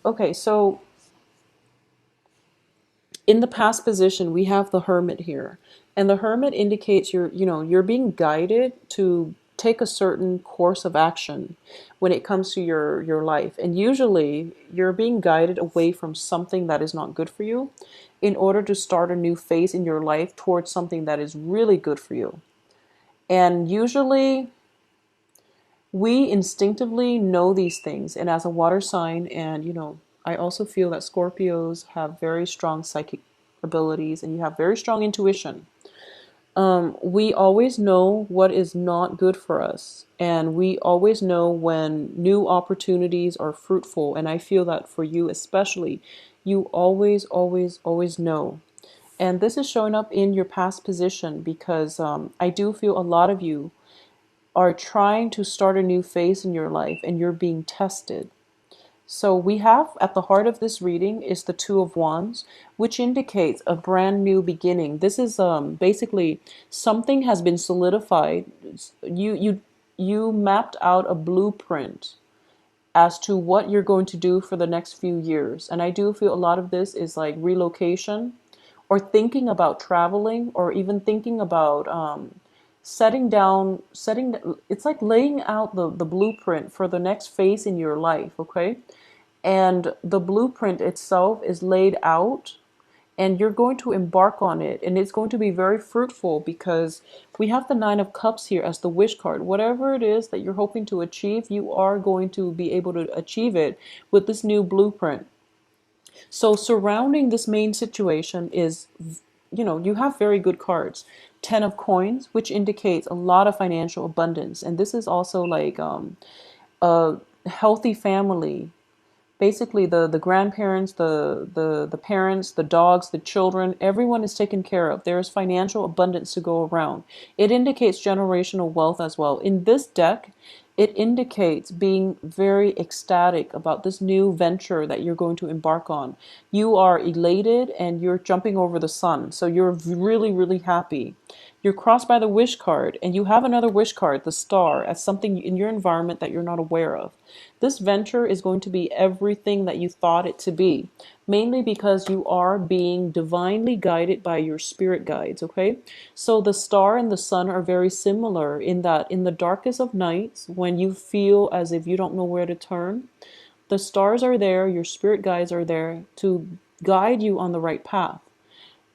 Okay, so in the past position, we have the Hermit here. And the Hermit indicates you're being guided to take a certain course of action when it comes to your life. And usually you're being guided away from something that is not good for you in order to start a new phase in your life towards something that is really good for you. And usually we instinctively know these things. And as a water sign, and I also feel that Scorpios have very strong psychic abilities and you have very strong intuition. We always know what is not good for us, and we always know when new opportunities are fruitful. And I feel that for you especially, you always, always, always know. And this is showing up in your past position because I do feel a lot of you are trying to start a new phase in your life and you're being tested. So we have at the heart of this reading is the Two of Wands, which indicates a brand new beginning. This is basically something has been solidified. You mapped out a blueprint as to what you're going to do for the next few years. And I do feel a lot of this is like relocation or thinking about traveling or even thinking about setting, it's like laying out the blueprint for the next phase in your life, okay? And the blueprint itself is laid out and you're going to embark on it, and it's going to be very fruitful because we have the Nine of Cups here as the wish card. Whatever it is that you're hoping to achieve, you are going to be able to achieve it with this new blueprint. So surrounding this main situation is, you have very good cards. Ten of Coins, which indicates a lot of financial abundance, and this is also like a healthy family. Basically the grandparents, the parents, the dogs, the children, everyone is taken care of. There is financial abundance to go around. It indicates generational wealth as well. In this deck, it indicates being very ecstatic about this new venture that you're going to embark on. You are elated and you're jumping over the sun. So you're really, really happy. You're crossed by the wish card, and you have another wish card, the star, as something in your environment that you're not aware of. This venture is going to be everything that you thought it to be, mainly because you are being divinely guided by your spirit guides, okay? So the star and the sun are very similar in that in the darkest of nights, when you feel as if you don't know where to turn, the stars are there, your spirit guides are there to guide you on the right path.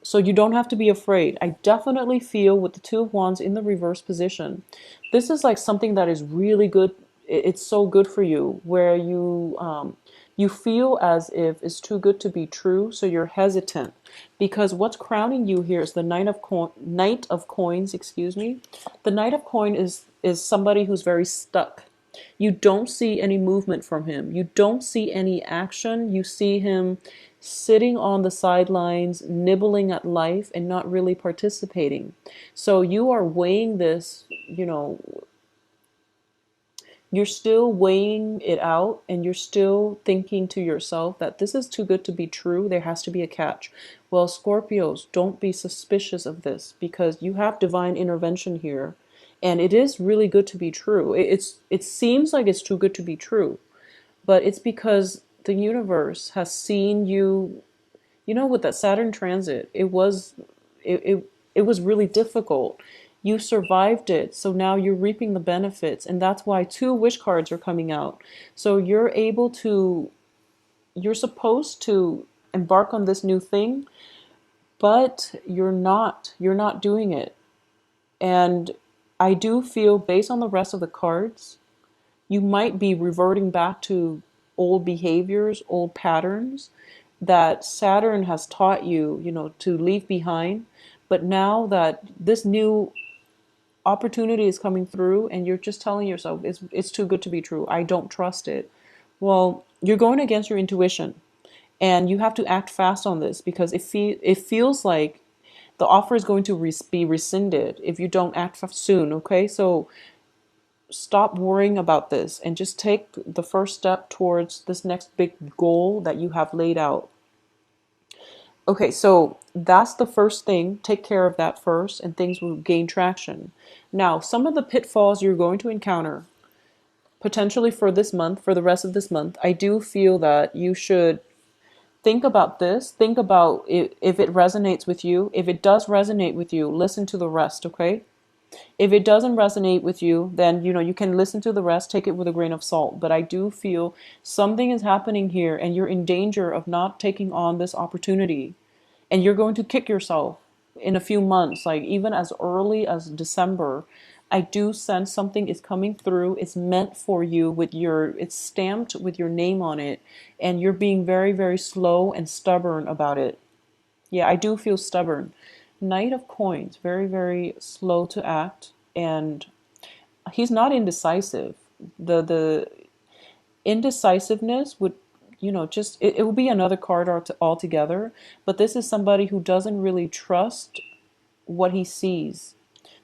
So you don't have to be afraid. I definitely feel with the Two of Wands in the reverse position, this is like something that is really good. It's so good for you, where you feel as if it's too good to be true, so you're hesitant. Because what's crowning you here is the Knight of Coins, excuse me. The Knight of Coin is somebody who's very stuck. You don't see any movement from him. You don't see any action. You see him sitting on the sidelines, nibbling at life and not really participating. So you are weighing this, you're still weighing it out, and you're still thinking to yourself that this is too good to be true. There has to be a catch. Well, Scorpios, don't be suspicious of this because you have divine intervention here. And it is really good to be true. It seems like it's too good to be true, but it's because the universe has seen you. With that Saturn transit, it was really difficult. You survived it, so now you're reaping the benefits, and that's why two wish cards are coming out. So you're supposed to embark on this new thing, but you're not doing it. And I do feel, based on the rest of the cards, you might be reverting back to old behaviors, old patterns that Saturn has taught you, to leave behind. But now that this new opportunity is coming through and you're just telling yourself it's too good to be true, I don't trust it. Well, you're going against your intuition, and you have to act fast on this because it feels like the offer is going to be rescinded if you don't act soon, okay? So stop worrying about this and just take the first step towards this next big goal that you have laid out. Okay, so that's the first thing. Take care of that first, and things will gain traction. Now, some of the pitfalls you're going to encounter potentially for this month, for the rest of this month, I do feel that you should think about this. Think about it, if it resonates with you. If it does resonate with you, listen to the rest, okay? If it doesn't resonate with you, then you can listen to the rest, take it with a grain of salt. But I do feel something is happening here and you're in danger of not taking on this opportunity. And you're going to kick yourself in a few months, like even as early as December. I do sense something is coming through. It's meant for you it's stamped with your name on it, and you're being very, very slow and stubborn about it. Yeah, I do feel stubborn. Knight of Coins, very, very slow to act, and he's not indecisive. The indecisiveness would, just it will be another card altogether. But this is somebody who doesn't really trust what he sees.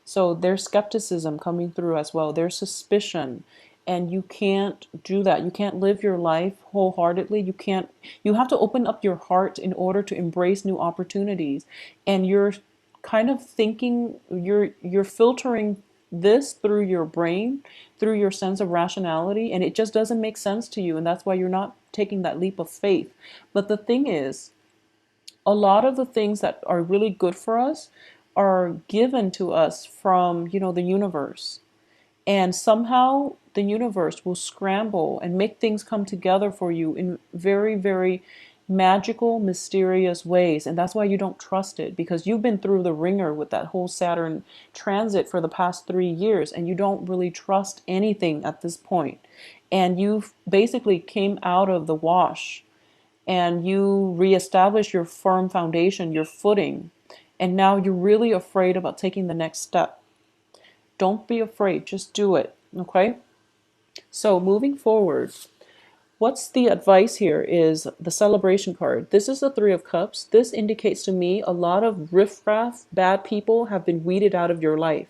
So there's skepticism coming through as well. There's suspicion. And you can't do that. You can't live your life wholeheartedly. You have to open up your heart in order to embrace new opportunities. And you're kind of thinking, you're filtering this through your brain, through your sense of rationality, and it just doesn't make sense to you. And that's why you're not taking that leap of faith. But the thing is, a lot of the things that are really good for us are given to us from, the universe. And somehow the universe will scramble and make things come together for you in very, very magical, mysterious ways. And that's why you don't trust it, because you've been through the ringer with that whole Saturn transit for the past 3 years, and you don't really trust anything at this point. And you've basically came out of the wash and you reestablish your firm foundation, your footing. And now you're really afraid about taking the next step. Don't be afraid, just do it, okay? So moving forward, what's the advice here is the celebration card. This is the Three of Cups. This indicates to me a lot of riffraff, bad people have been weeded out of your life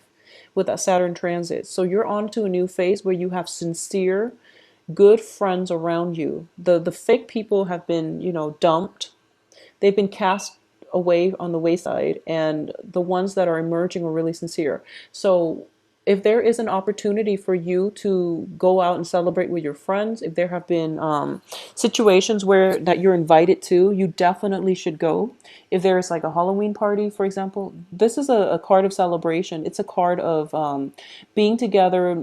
with that Saturn transit. So you're on to a new phase where you have sincere, good friends around you. The fake people have been, dumped. They've been cast away on the wayside, and the ones that are emerging are really sincere. So if there is an opportunity for you to go out and celebrate with your friends, if there have been situations where that you're invited to, you definitely should go. If there is like a Halloween party, for example, this is a card of celebration. It's a card of being together,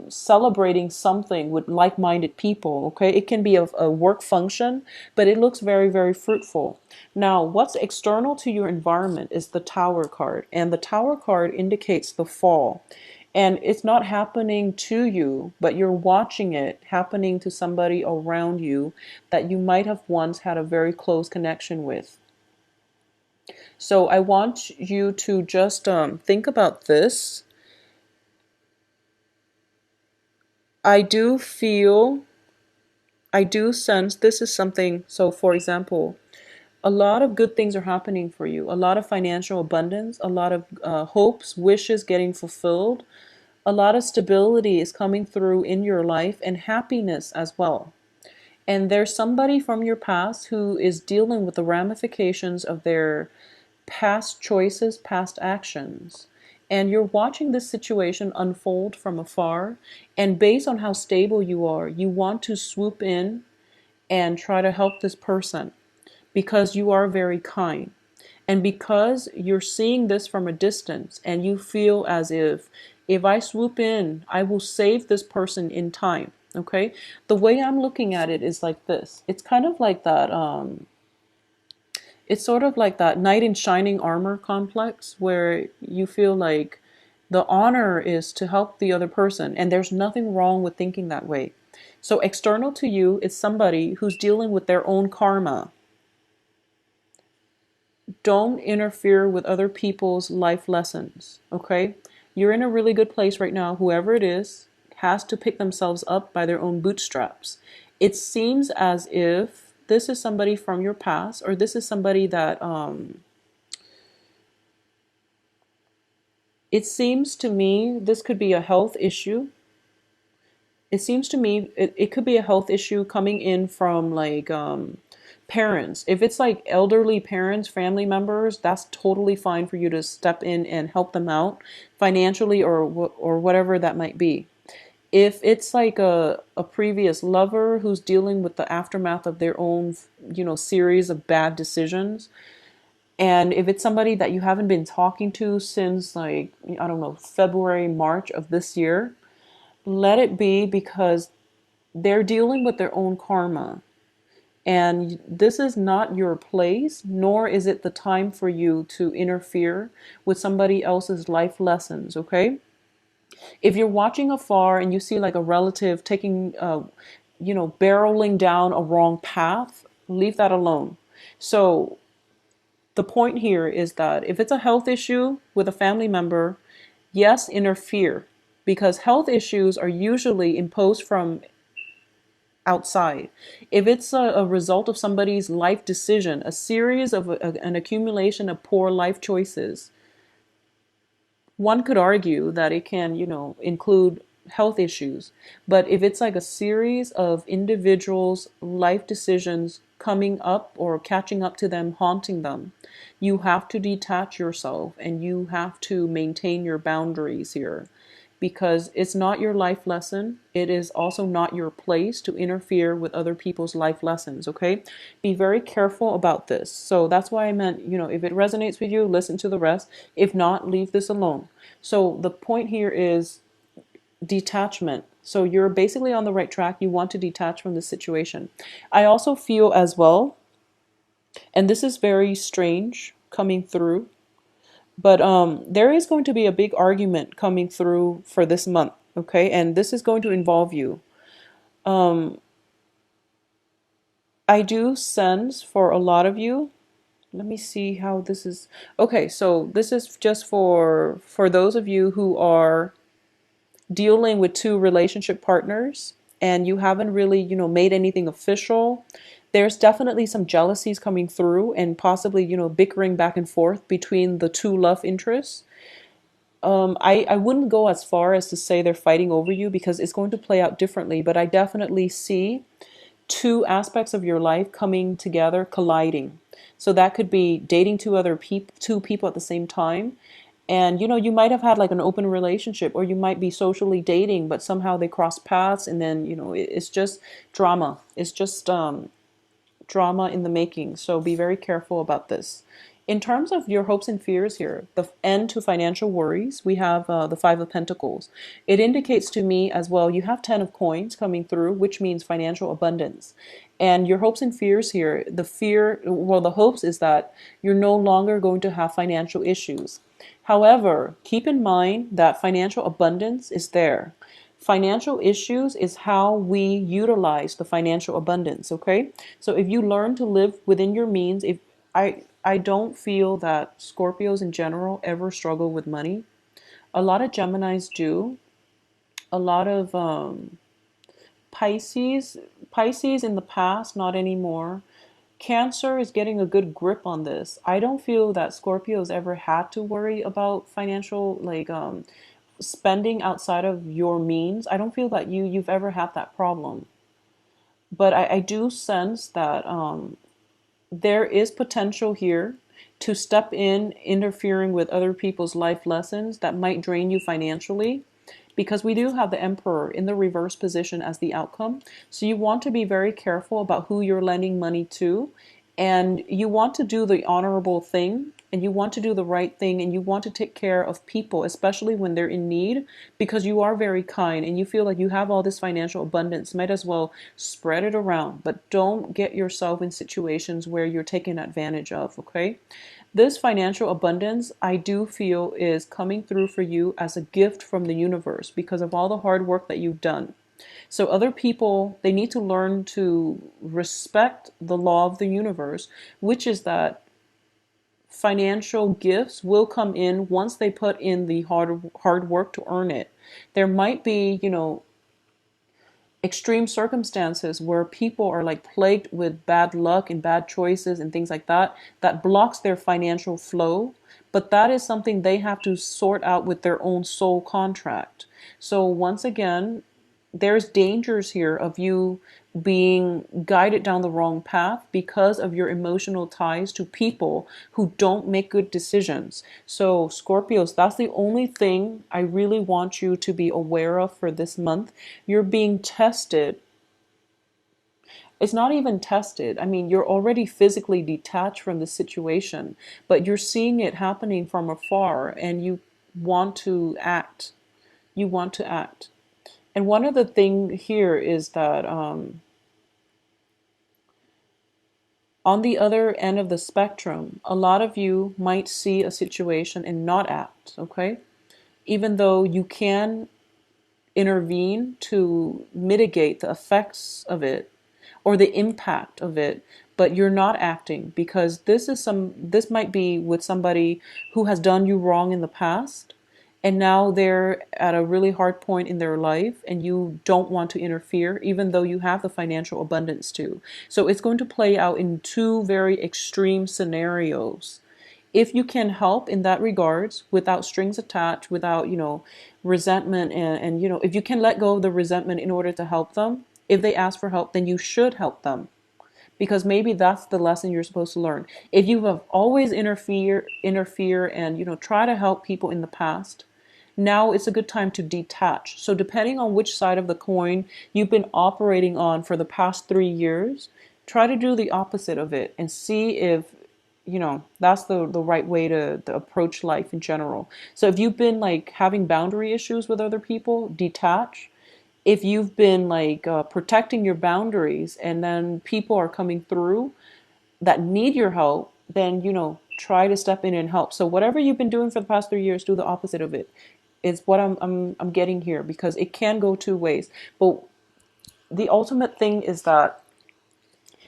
celebrating something with like-minded people. Okay, it can be a work function, but it looks very, very fruitful. Now, what's external to your environment is the Tower card, and the Tower card indicates the fall. And it's not happening to you, but you're watching it happening to somebody around you that you might have once had a very close connection with. So I want you to just think about this. I do feel, I do sense this is something. So, for example, a lot of good things are happening for you. A lot of financial abundance, a lot of hopes, wishes getting fulfilled. A lot of stability is coming through in your life, and happiness as well. And there's somebody from your past who is dealing with the ramifications of their past choices, past actions. And you're watching this situation unfold from afar. And based on how stable you are, you want to swoop in and try to help this person because you are very kind. And because you're seeing this from a distance and you feel as if I swoop in, I will save this person in time. Okay? The way I'm looking at it is like this. It's kind of like that, it's sort of like that knight in shining armor complex where you feel like the honor is to help the other person, and there's nothing wrong with thinking that way. So external to you is somebody who's dealing with their own karma. Don't interfere with other people's life lessons, okay? You're in a really good place right now. Whoever it is has to pick themselves up by their own bootstraps. It seems as if this is somebody from your past, or this is somebody that it seems to me this could be a health issue. It seems to me it could be a health issue coming in from like parents. If it's like elderly parents, family members, that's totally fine for you to step in and help them out financially or whatever that might be. If it's like a previous lover who's dealing with the aftermath of their own, series of bad decisions, and if it's somebody that you haven't been talking to since, like, I don't know, February, March of this year, let it be, because they're dealing with their own karma. And this is not your place, nor is it the time for you to interfere with somebody else's life lessons, okay? If you're watching afar and you see like a relative taking, barreling down a wrong path, leave that alone. So the point here is that if it's a health issue with a family member, yes, interfere, because health issues are usually imposed from outside. If it's a result of somebody's life decision, a series of an accumulation of poor life choices, one could argue that it can, include health issues. But if it's like a series of individuals' life decisions coming up or catching up to them, haunting them, you have to detach yourself and you have to maintain your boundaries here, because it's not your life lesson. It is also not your place to interfere with other people's life lessons, okay? Be very careful about this. So that's why I meant, if it resonates with you, listen to the rest. If not, leave this alone. So the point here is detachment. So you're basically on the right track. You want to detach from the situation. I also feel as well, and this is very strange coming through, but there is going to be a big argument coming through for this month, okay? And this is going to involve you. I do sense for a lot of you. Let me see how this is. Okay, so this is just for those of you who are dealing with two relationship partners and you haven't really, made anything official. There's definitely some jealousies coming through and possibly, bickering back and forth between the two love interests. I wouldn't go as far as to say they're fighting over you, because it's going to play out differently, but I definitely see two aspects of your life coming together, colliding. So that could be dating two people at the same time. And you might have had like an open relationship, or you might be socially dating, but somehow they cross paths, and then it's just drama. It's just drama in the making. So be very careful about this. In terms of your hopes and fears here, the end to financial worries, we have the Five of Pentacles. It indicates to me as well, you have 10 of coins coming through, which means financial abundance. And your hopes and fears here, the hopes is that you're no longer going to have financial issues. However, keep in mind that financial abundance is there. Financial issues is how we utilize the financial abundance, okay? So if you learn to live within your means, if I don't feel that Scorpios in general ever struggle with money. A lot of Geminis do. A lot of Pisces in the past, not anymore. Cancer is getting a good grip on this. I don't feel that Scorpios ever had to worry about financial, like, spending outside of your means. I don't feel that you've ever had that problem. But I do sense that there is potential here to step in, interfering with other people's life lessons that might drain you financially, because we do have the Emperor in the reverse position as the outcome. So you want to be very careful about who you're lending money to, and you want to do the honorable thing, and you want to do the right thing, and you want to take care of people, especially when they're in need, because you are very kind and you feel like you have all this financial abundance. Might as well spread it around, but don't get yourself in situations where you're taken advantage of, okay? This financial abundance, I do feel, is coming through for you as a gift from the universe because of all the hard work that you've done. So other people, they need to learn to respect the law of the universe, which is that financial gifts will come in once they put in the hard work to earn it. There might be, extreme circumstances where people are like plagued with bad luck and bad choices and things like that, that blocks their financial flow. But that is something they have to sort out with their own soul contract. So once again, there's dangers here of you being guided down the wrong path because of your emotional ties to people who don't make good decisions. So, Scorpios, that's the only thing I really want you to be aware of for this month. You're being tested. It's not even tested. I mean, you're already physically detached from the situation, but you're seeing it happening from afar and you want to act. You want to act. And one of the thing here is that on the other end of the spectrum, a lot of you might see a situation and not act, okay? Even though you can intervene to mitigate the effects of it or the impact of it, but you're not acting because this might be with somebody who has done you wrong in the past, and now they're at a really hard point in their life and you don't want to interfere even though you have the financial abundance to. So it's going to play out in two very extreme scenarios. If you can help in that regards without strings attached, without, resentment, and if you can let go of the resentment in order to help them, if they ask for help, then you should help them because maybe that's the lesson you're supposed to learn. If you have always interfere and try to help people in the past, now it's a good time to detach. So depending on which side of the coin you've been operating on for the past 3 years, try to do the opposite of it and see if that's the right way to approach life in general. So if you've been like having boundary issues with other people, detach. If you've been like protecting your boundaries and then people are coming through that need your help, then try to step in and help. So whatever you've been doing for the past 3 years, do the opposite of it. Is what I'm getting here because it can go two ways. But the ultimate thing is that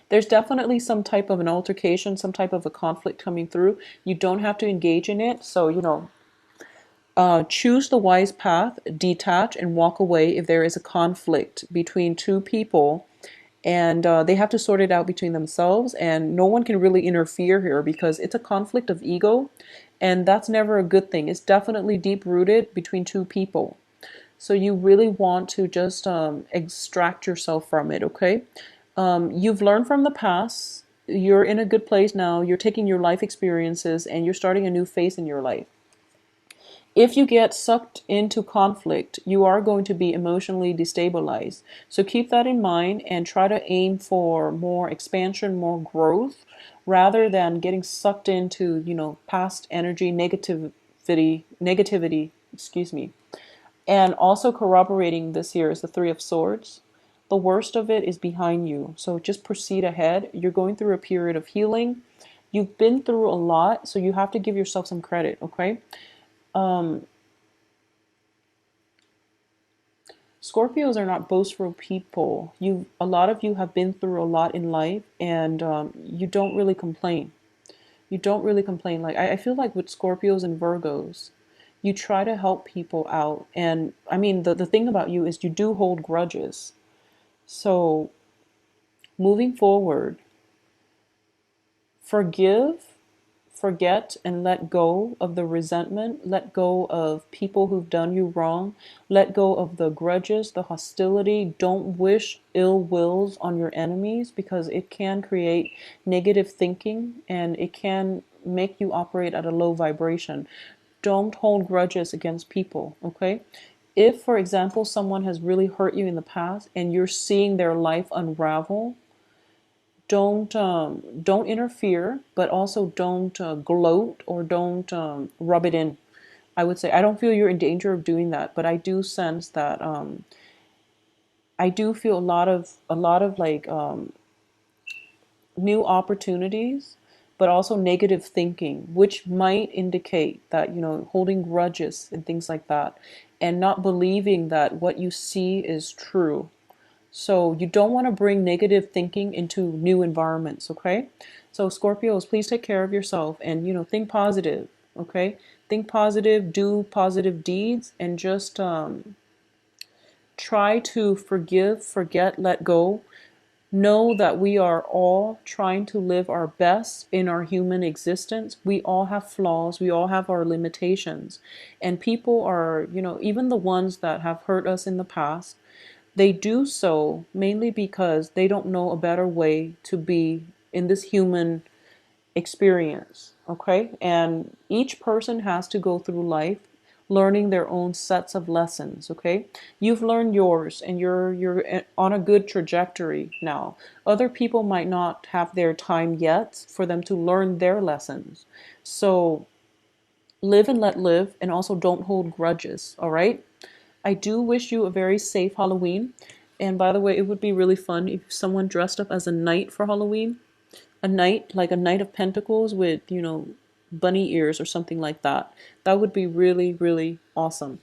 there's definitely some type of an altercation, some type of a conflict coming through. You don't have to engage in it. So, choose the wise path, detach, and walk away if there is a conflict between two people. And they have to sort it out between themselves. And no one can really interfere here because it's a conflict of ego. And that's never a good thing. It's definitely deep rooted between two people. So you really want to just extract yourself from it, okay? You've learned from the past. You're in a good place now. You're taking your life experiences and you're starting a new phase in your life. If you get sucked into conflict, you are going to be emotionally destabilized. So keep that in mind and try to aim for more expansion, more growth, rather than getting sucked into, past energy, negativity, excuse me. And also corroborating this here is the Three of Swords. The worst of it is behind you. So just proceed ahead. You're going through a period of healing. You've been through a lot, so you have to give yourself some credit, okay? Scorpios are not boastful people. A lot of you have been through a lot in life, and you don't really complain. You don't really complain. Like I feel like with Scorpios and Virgos, you try to help people out, and I mean the thing about you is you do hold grudges. So moving forward, forgive, forget, and let go of the resentment. Let go of people who've done you wrong. Let go of the grudges, the hostility. Don't wish ill wills on your enemies because it can create negative thinking and it can make you operate at a low vibration. Don't hold grudges against people, okay? If, for example, someone has really hurt you in the past and you're seeing their life unravel, don't interfere, but also don't gloat or don't rub it in. I would say I don't feel you're in danger of doing that, but I do sense that I do feel a lot of like new opportunities, but also negative thinking, which might indicate that holding grudges and things like that, and not believing that what you see is true. So you don't want to bring negative thinking into new environments, okay? So Scorpios, please take care of yourself and think positive, okay? Think positive, do positive deeds, and just try to forgive, forget, let go. Know that we are all trying to live our best in our human existence. We all have flaws, we all have our limitations, and people are, even the ones that have hurt us in the past, They do so mainly because they don't know a better way to be in this human experience, okay? And each person has to go through life learning their own sets of lessons, okay? You've learned yours and you're on a good trajectory now. Other people might not have their time yet for them to learn their lessons. So live and let live, and also don't hold grudges, all right? I do wish you a very safe Halloween. And by the way, it would be really fun if someone dressed up as a knight for Halloween. A knight, like a knight of pentacles with, bunny ears or something like that. That would be really, really awesome.